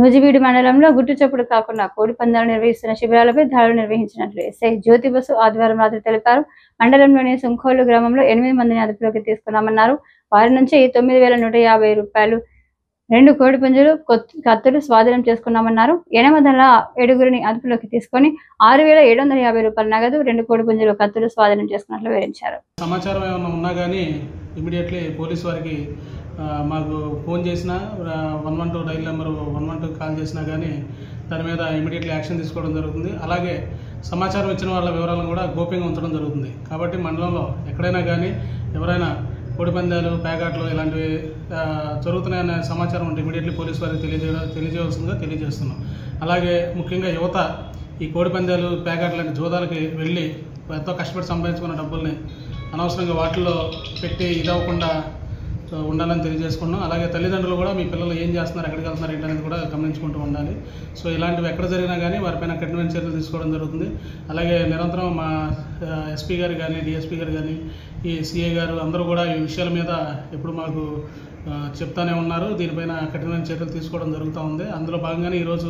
నూజివీడు మండలంలో గుట్టుచప్పుడు కాకుండా కోడి పందాలు నిర్వహిస్తున్న శిబిరాలపై దాడులు నిర్వహించినట్లు ఎస్ఐ జ్యోతి బసు ఆదివారం రాత్రి తెలిపారు. మండలంలోని సుంఖోలు గ్రామంలో 8 మందిని అదుపులోకి తీసుకున్నామన్నారు. వారి నుంచి 9,150 రూపాయలు, 2 కోడి పుంజులు, కత్తులు స్వాధీనం చేసుకున్నామన్నారు. ఎనమదల 7గురిని అదుపులోకి తీసుకుని 6,750 రూపాయల నగదు, 2 కోడి పుంజులు, కత్తులు స్వాధీనం చేసుకున్నట్లు వివరించారు. సమాచారం ఏమైనా ఉన్నా కానీ ఇమీడియట్లీ పోలీస్ వారికి మాకు ఫోన్ చేసినా 112 డైల్ నెంబర్ 112 కాల్ చేసినా కానీ దాని మీద ఇమీడియట్లీ యాక్షన్ తీసుకోవడం జరుగుతుంది. అలాగే సమాచారం ఇచ్చిన వాళ్ళ వివరాలను కూడా గోప్యంగా ఉంచడం జరుగుతుంది. కాబట్టి మండలంలో ఎక్కడైనా కానీ ఎవరైనా కోడి పందాలు, పేకాట్లు ఇలాంటివి జరుగుతున్నాయనే సమాచారం ఉంటే ఇమీడియట్లీ పోలీస్ వారికి తెలియజేయవలసిందిగా తెలియజేస్తున్నాం. అలాగే ముఖ్యంగా యువత ఈ కోడి పందాలు, పేకాట్లు లాంటి జూదాలకి వెళ్ళి ఎంతో కష్టపడి సంపాదించుకున్న డబ్బుల్ని అనవసరంగా వాటిల్లో పెట్టి ఇదవ్వకుండా ఉండాలని తెలియజేసుకున్నాం. అలాగే తల్లిదండ్రులు కూడా మీ పిల్లలు ఏం చేస్తున్నారు, ఎక్కడికి వెళ్తున్నారు ఏంటనేది కూడా గమనించుకుంటూ ఉండాలి. సో ఇలాంటివి ఎక్కడ జరిగినా కానీ వారిపైన కఠినమైన చర్యలు తీసుకోవడం జరుగుతుంది. అలాగే నిరంతరం మా ఎస్పీ గారు కానీ, డిఎస్పీ గారు కానీ, ఈ సిఐ గారు అందరూ కూడా ఈ విషయాల మీద ఎప్పుడు మాకు చెప్తానే ఉన్నారు. దీనిపైన కఠినమైన చర్యలు తీసుకోవడం జరుగుతూ ఉంది. అందులో భాగంగానే ఈరోజు